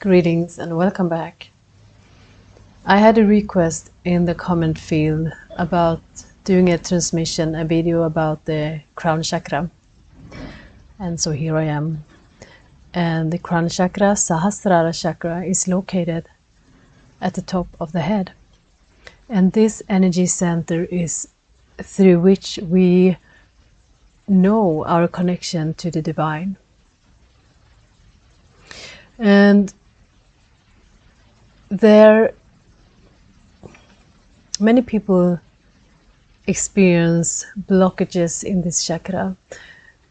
Greetings and welcome back. I had a request in the comment field about doing a transmission, a video about the crown chakra. And so here I am. And the crown chakra, Sahasrara chakra, is located at the top of the head. And this energy center is through which we know our connection to the divine. And many people experience blockages in this chakra,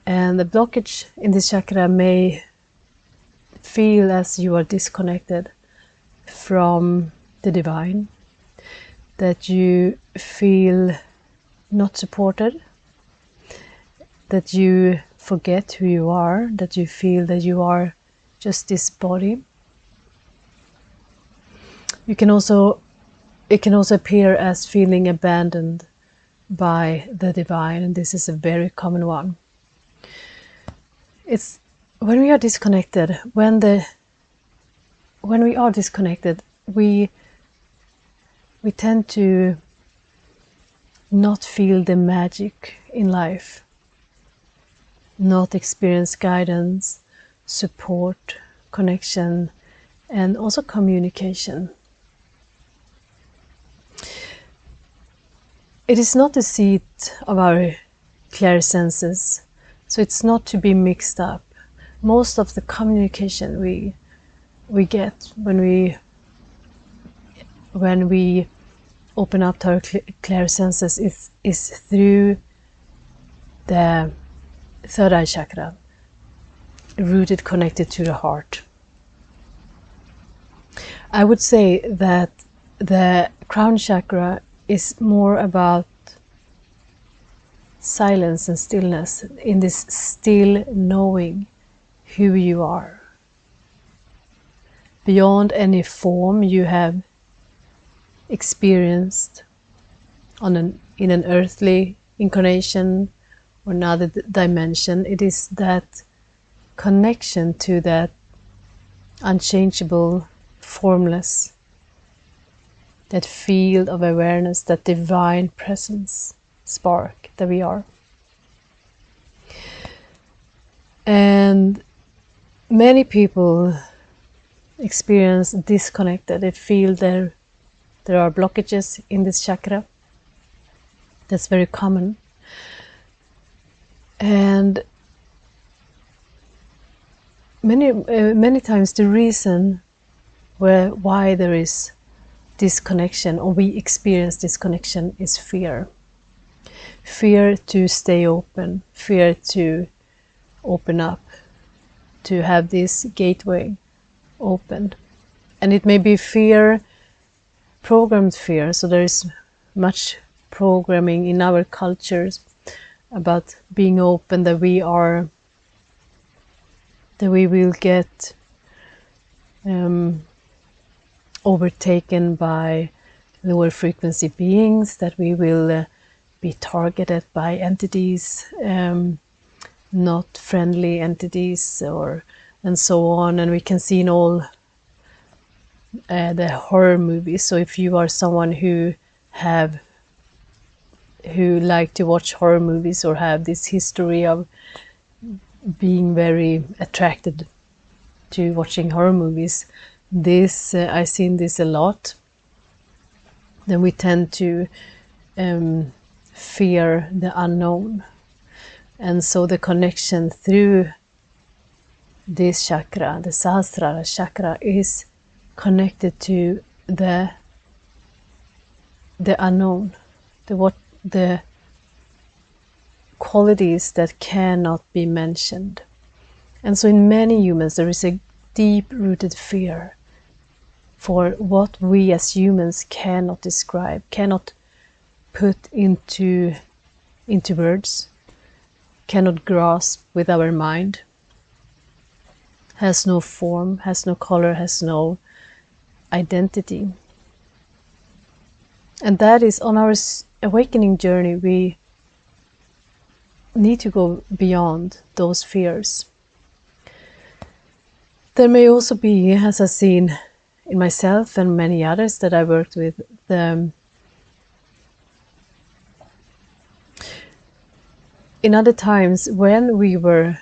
and the blockage in this chakra may feel as you are disconnected from the divine, that you feel not supported, that you forget who you are, that you feel that you are just this body. It can also appear as feeling abandoned by the divine, and this is a very common one. It's when we are disconnected, when we are disconnected, we tend to not feel the magic in life, not experience guidance, support, connection, and also communication. It is not the seat of our clairsenses, so it's not to be mixed up. Most of the communication we get when we open up to our clairsenses is through the third eye chakra, rooted, connected to the heart. I would say that the crown chakra is more about silence and stillness, in this still knowing who you are. Beyond any form you have experienced in an earthly incarnation or another dimension, it is that connection to that unchangeable, formless, that field of awareness, that divine presence, spark that we are. And many people experience disconnected. They feel there are blockages in this chakra. That's very common. And many times the reason why there is disconnection, or we experience disconnection, is fear. Fear to stay open, fear to open up, to have this gateway opened. And it may be fear, programmed fear, so there is much programming in our cultures about being open, that we will get overtaken by lower frequency beings, that we will be targeted by entities, not friendly entities, and so on. And we can see in all the horror movies. So if you are someone who like to watch horror movies, or have this history of being very attracted to watching horror movies, I've seen this a lot. Then we tend to fear the unknown, and so the connection through this chakra, the Sahasrara chakra, is connected to the unknown, the qualities that cannot be mentioned. And so in many humans there is a deep-rooted fear for what we as humans cannot describe, cannot put into words, cannot grasp with our mind, has no form, has no color, has no identity. And that is, on our awakening journey, we need to go beyond those fears. There may also be, as I've seen in myself and many others that I worked with, in other times when we were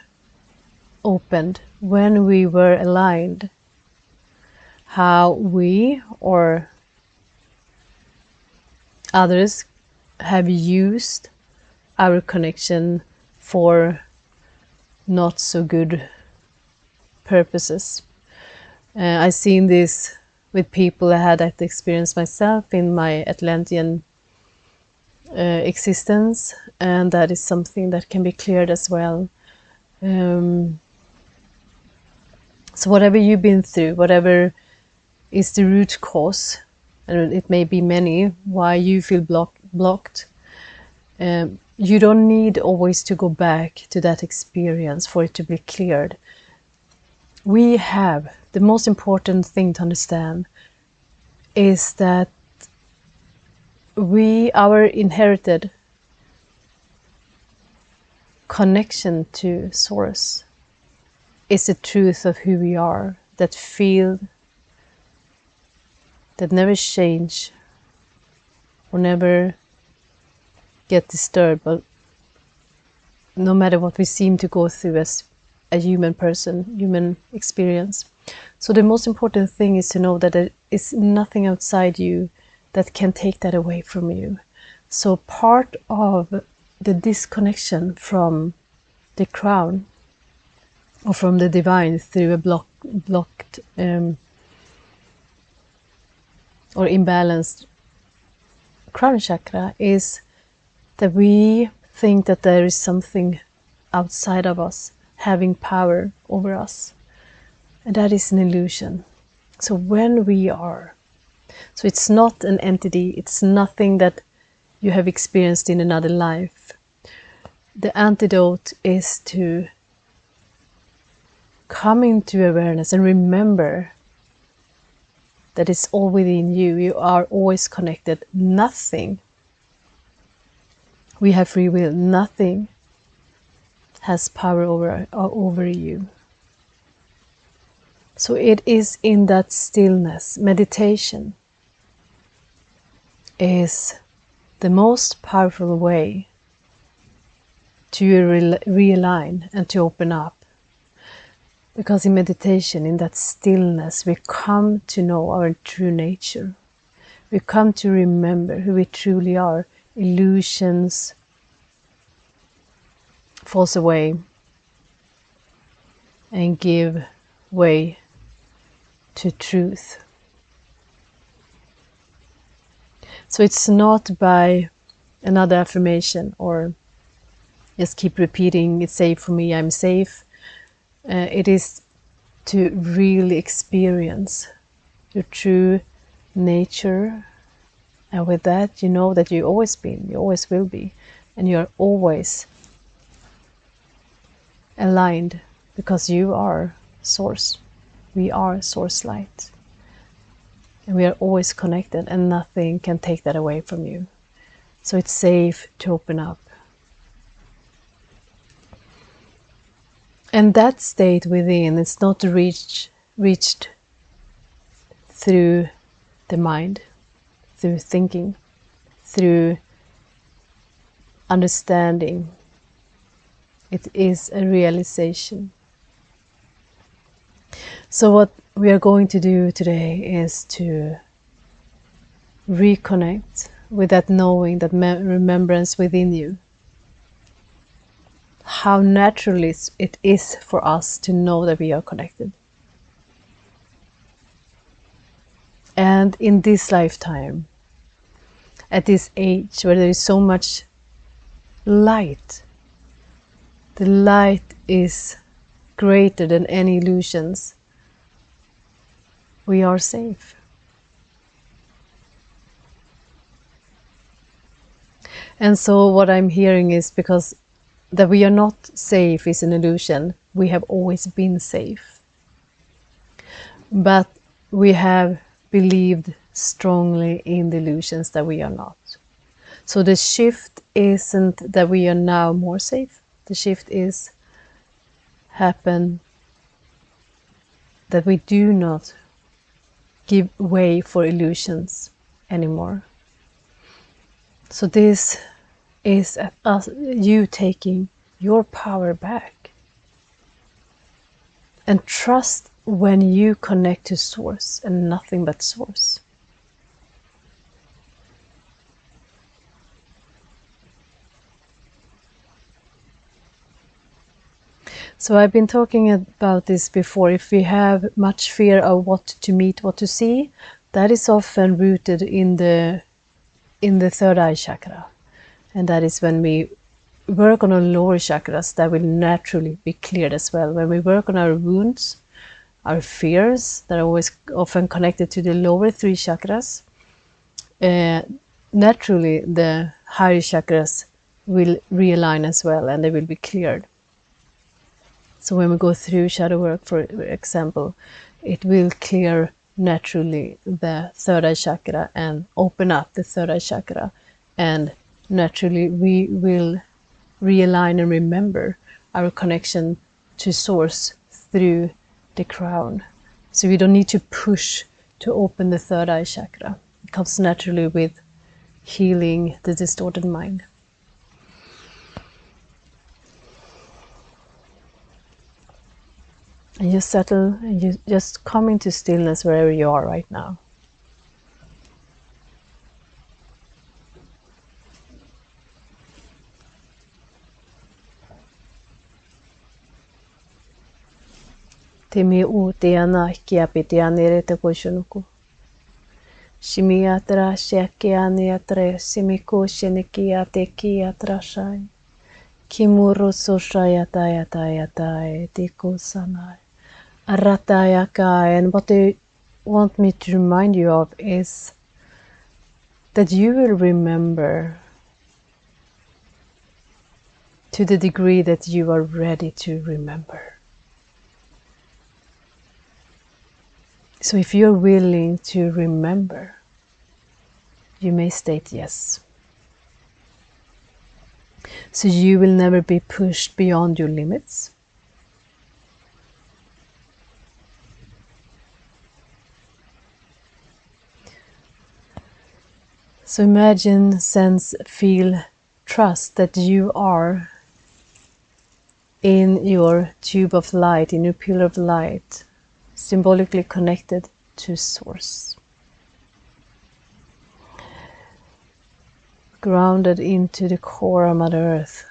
opened, when we were aligned, how we or others have used our connection for not so good purposes. I've seen this with people. I had that experience myself in my Atlantean existence, and that is something that can be cleared as well. So whatever you've been through, whatever is the root cause, and it may be many, why you feel blocked, you don't need always to go back to that experience for it to be cleared. We have, the most important thing to understand is that our inherited connection to Source is the truth of who we are, that field that never change or never get disturbed, but no matter what we seem to go through as a human person, human experience. So the most important thing is to know that there is nothing outside you that can take that away from you. So part of the disconnection from the crown or from the divine through a blocked or imbalanced crown chakra is that we think that there is something outside of us having power over us. And that is an illusion. So when we are, so it's not an entity, it's nothing that you have experienced in another life. The antidote is to come into awareness and remember that it's all within you. You are always connected. Nothing, we have free will, nothing has power over you. So it is in that stillness. Meditation is the most powerful way to realign and to open up. Because in meditation, in that stillness, we come to know our true nature. We come to remember who we truly are. Illusions falls away and give way to truth. So it's not by another affirmation or just keep repeating, it's safe for me, I'm safe. It is to really experience your true nature. And with that, you know that you've always been, you always will be, and you're always aligned because you are Source. We are Source light. And we are always connected, and nothing can take that away from you. So it's safe to open up. And that state within is not reached through the mind, through thinking, through understanding. It is a realization. So what we are going to do today is to reconnect with that knowing, that remembrance within you. How natural it is for us to know that we are connected. And in this lifetime, at this age where there is so much light, the light is greater than any illusions. We are safe. And so what I'm hearing is because that we are not safe is an illusion. We have always been safe. But we have believed strongly in the illusions that we are not. So the shift isn't that we are now more safe. The shift is that we do not give way for illusions anymore. So this is you taking your power back. And trust when you connect to source and nothing but source. So I've been talking about this before. If we have much fear of what to meet, what to see, that is often rooted in the third eye chakra. And that is when we work on our lower chakras, that will naturally be cleared as well. When we work on our wounds, our fears that are always often connected to the lower three chakras, naturally the higher chakras will realign as well, and they will be cleared. So when we go through shadow work, for example, it will clear naturally the third eye chakra and open up the third eye chakra, and naturally we will realign and remember our connection to source through the crown. So we don't need to push to open the third eye chakra. It comes naturally with healing the distorted mind. And you settle and you just come into stillness wherever you are right now. Timi utiana kiapitiani retekushunuku. Shimiatra shekianiatre simiko shinikiate kiatrashai. Kimuru soshayatayatai tikusanai. Aratayakai. And what they want me to remind you of is that you will remember to the degree that you are ready to remember. So if you're willing to remember, you may state yes. So you will never be pushed beyond your limits. So imagine, sense, feel, trust that you are in your tube of light, in your pillar of light, symbolically connected to source. Grounded into the core of Mother Earth.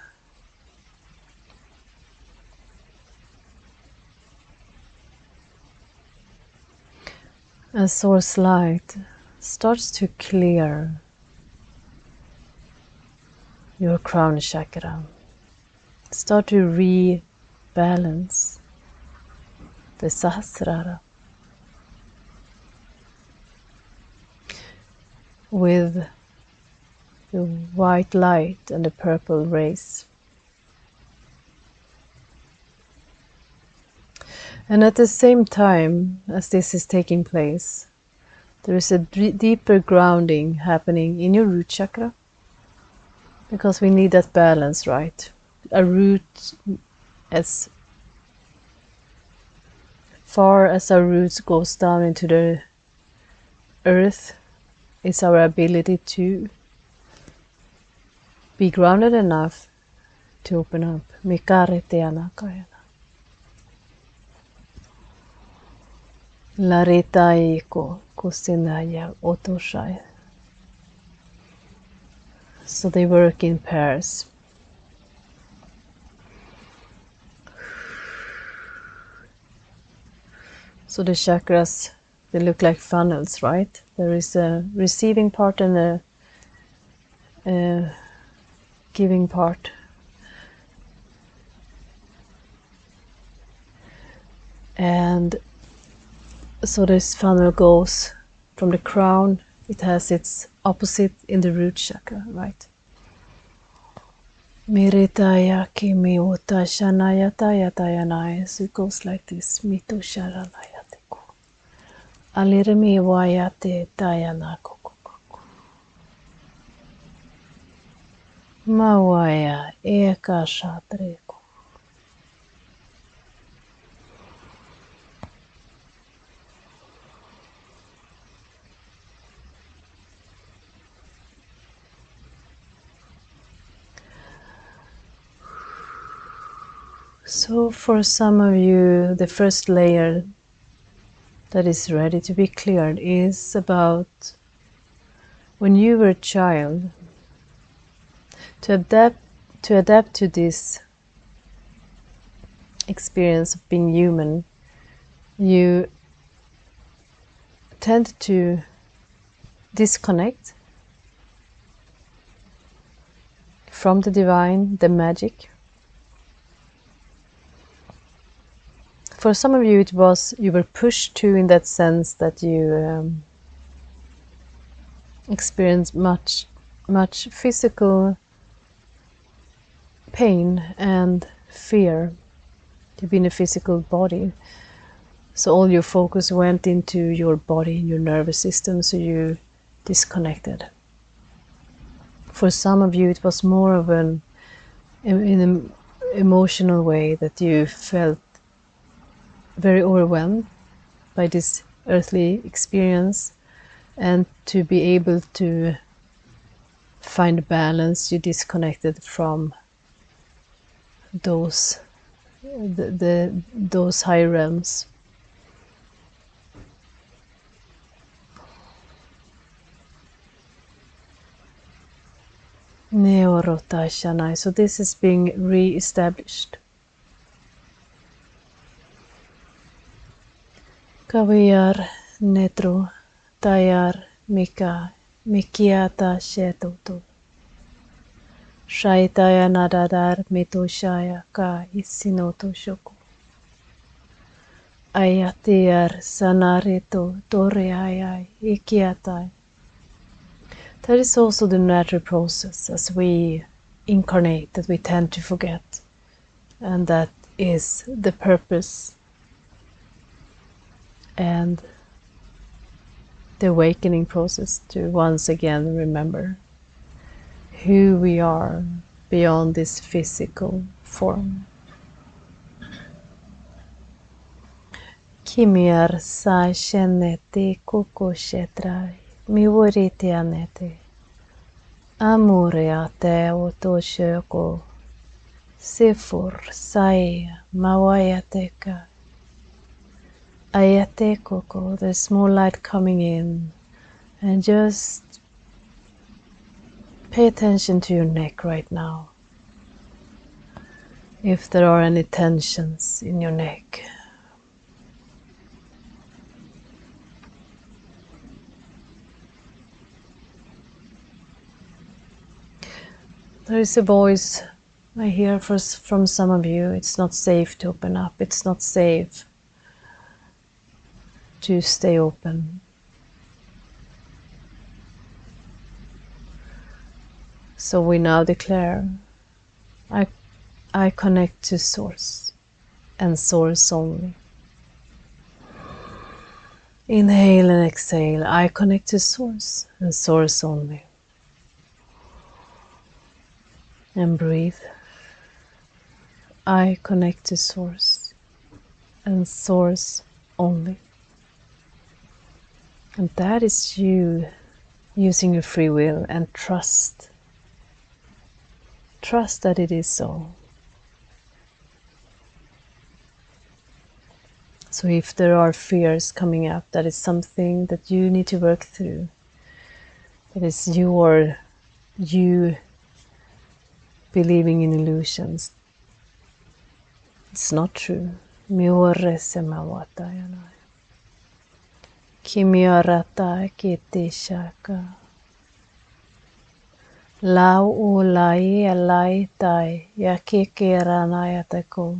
As source light starts to clear your crown chakra, start to rebalance the sahasrara with the white light and the purple rays. And at the same time as this is taking place, there is a deeper grounding happening in your root chakra, because we need that balance, right? A root, as far as our roots goes down into the earth, is our ability to be grounded enough to open up. Mikareteanakayana. Laritaiko kusinaya otoshai. So they work in pairs. So the chakras, they look like funnels, right? There is a receiving part and a giving part. And so this funnel goes from the crown. It has its opposite in the root chakra, right? Miritaya kimiuta shanayatayatayanai. So it goes like this. Mitu sharanayatiku. Alirimi wayate tayanakukuku. Mawaya eka shatriku. So for some of you, the first layer that is ready to be cleared is about when you were a child. To adapt to this experience of being human, you tend to disconnect from the divine, the magic. For some of you, it was you were pushed to, in that sense that you experienced much physical pain and fear to be in a physical body. So all your focus went into your body and your nervous system, so you disconnected. For some of you, it was more of in an emotional way, that you felt very overwhelmed by this earthly experience, and to be able to find balance, you disconnected from those those higher realms. Neorota. So this is being re-established. Kaviar netro tayar mika mikiata shetoto. Shaitaya nadadar mitoshaya ka isinoto shoko. Ayatiar sanarito toreayai ikiatai. That is also the natural process as we incarnate, that we tend to forget. And that is the purpose and the awakening process, to once again remember who we are beyond this physical form. Kimiar sa shenete koko shetrai mivoritianete amureate otoshoko sifur sai mawayateka ayate koko. There's more light coming in, and just pay attention to your neck right now. If there are any tensions in your neck. There is a voice I hear from some of you. It's not safe to open up. It's not safe to stay open. So we now declare, I connect to Source, and Source only. Inhale and exhale. I connect to Source, and Source only. And breathe. I connect to Source, and Source only. And that is you using your free will, and trust. Trust that it is so. So if there are fears coming up, that is something that you need to work through. That is you believing in illusions. It's not true. Kimiarata kiti shaka. Lau ulai alai tai yakikiranayatako.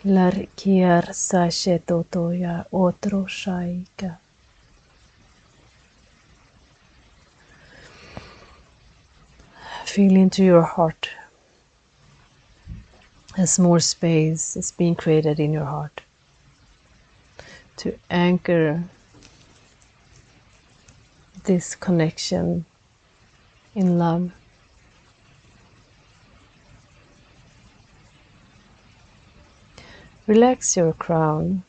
Larkiar sashetoto ya otro shaika. Feel into your heart as more space is being created in your heart to anchor this connection in love. Relax your crown.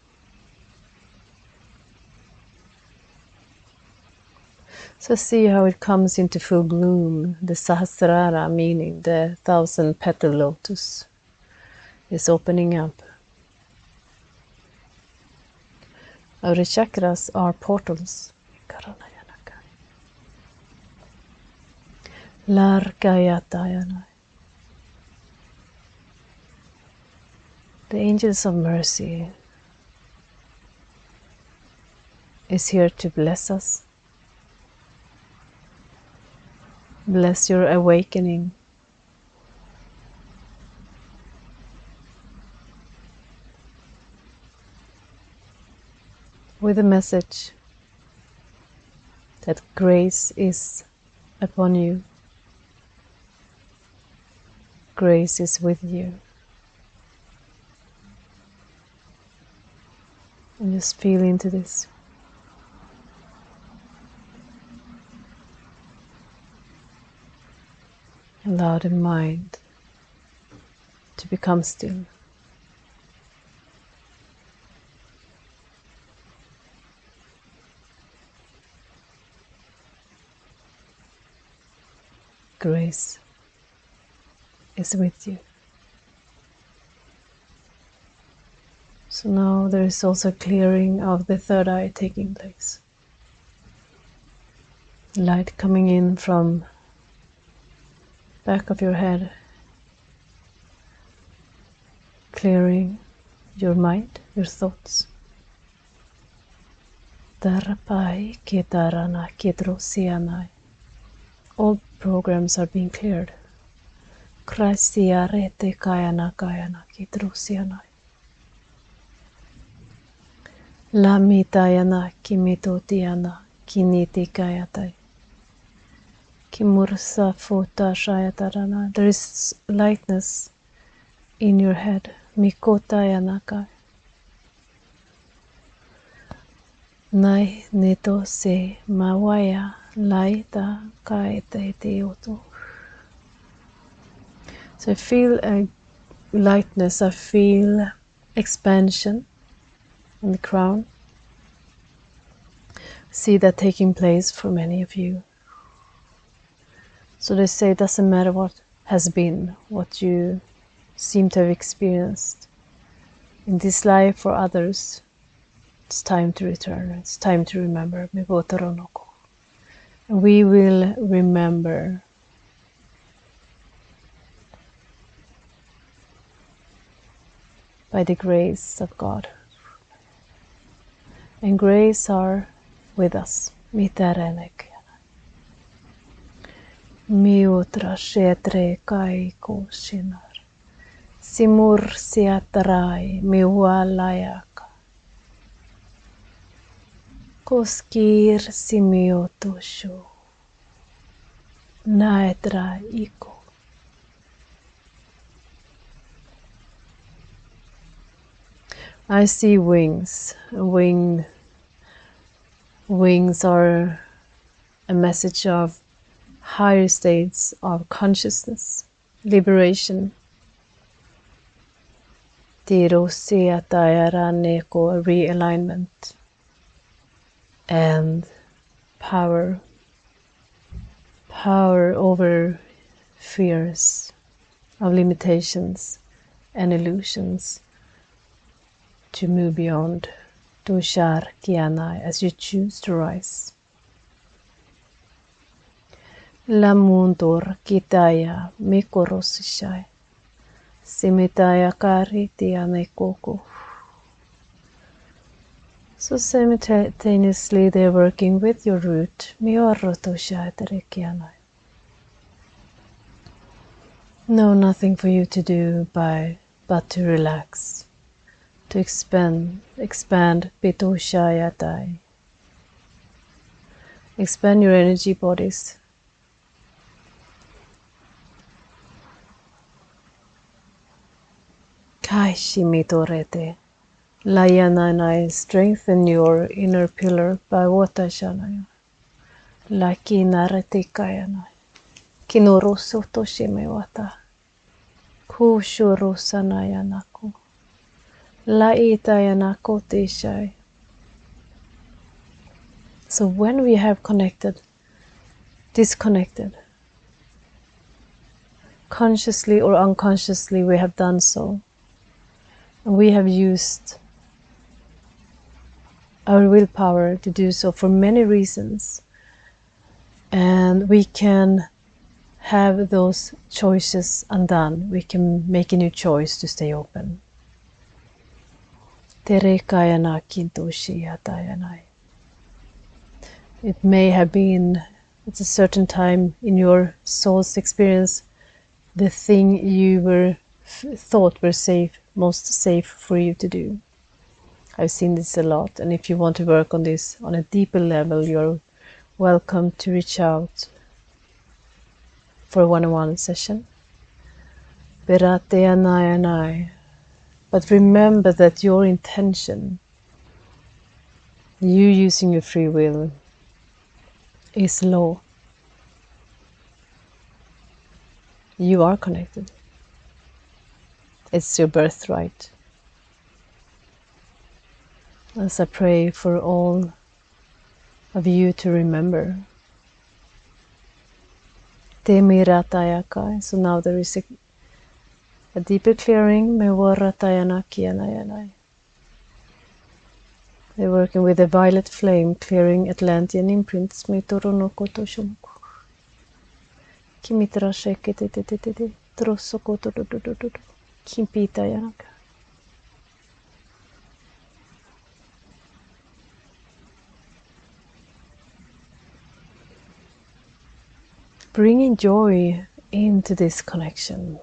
So see how it comes into full bloom, the Sahasrara, meaning the 1,000 petal lotus. is opening up. Our chakras are portals. The angels of mercy is here to bless us. Bless your awakening. With a message that grace is upon you. Grace is with you. And just feel into this. Allow the mind to become still. Grace is with you. So now there is also clearing of the third eye taking place. Light coming in from back of your head, clearing your mind, your thoughts. Darapai ketarana kedrosianai. All programs are being cleared. Krasiarete kayana kayana kedrosianai. Lamitayana kimitotiana kiniti kayatai. Kimursa fota shayatarana. There is lightness in your head. Mikotayanaka. Nai neto se mawaya laita kaite teoto. So I feel a lightness, I feel expansion in the crown. See that taking place for many of you. So they say it doesn't matter what has been, what you seem to have experienced in this life or others. It's time to return. It's time to remember. And we will remember. By the grace of God. And grace are with us. Mitarenek. Miutra shetre kai koshinar. Simur siatrai miwalayaka. Koskir simiotosho. Naetra iko. I see wings. Wings are a message of higher states of consciousness, liberation. Realignment and power. Power over fears of limitations and illusions. To move beyond Tushar Kiana as you choose to rise. Lamundur Kitaya Mikorosishai Simitaya Karitiane Koko. So simultaneously they're working with your root. Miorotosha Terekiana. No, nothing for you to do but to relax. To expand Pitoshayatai. Expand your energy bodies. Kaishimitorete. Layananai, strengthen your inner pillar by Watashanaya. Lakinarete kayanai. Kinorosoto shimewata. Kushurosanayanako. Laitayanakotishay. So when we have disconnected, consciously or unconsciously we have done so, We have used our willpower to do so for many reasons. And we can have those choices undone. We can make a new choice to stay open. It may have been at a certain time in your soul's experience the thing you thought were most safe for you to do. I've seen this a lot, and if you want to work on this on a deeper level, you're welcome to reach out for a one-on-one session. But remember that your intention, you using your free will, is low. You are connected. It's your birthright. As I pray for all of you to remember. So now there is a deeper clearing. They're working with a violet flame, clearing Atlantean imprints. Bringing joy into this connection.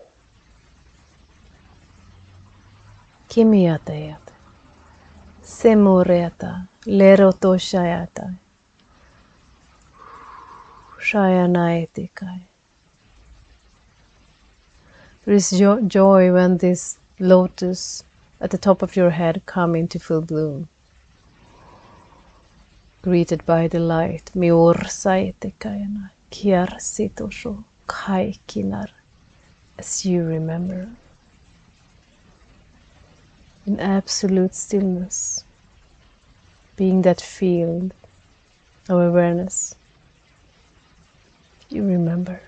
Kimiatayat, Semureta, Lerotoshayata, Shayanaitikai. There is joy when this lotus at the top of your head come into full bloom. Greeted by the light, Miorsaitikaina, Kiarsitosho, Kaikinar, as you remember. In absolute stillness, being that field of awareness, you remember.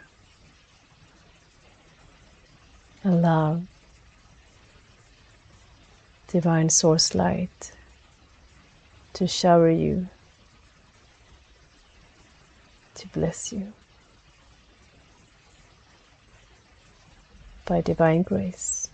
Allow divine source light to shower you, to bless you by divine grace.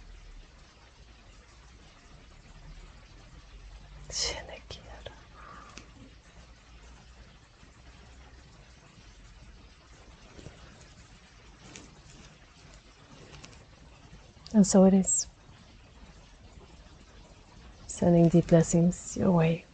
And so it is. Sending deep blessings your way.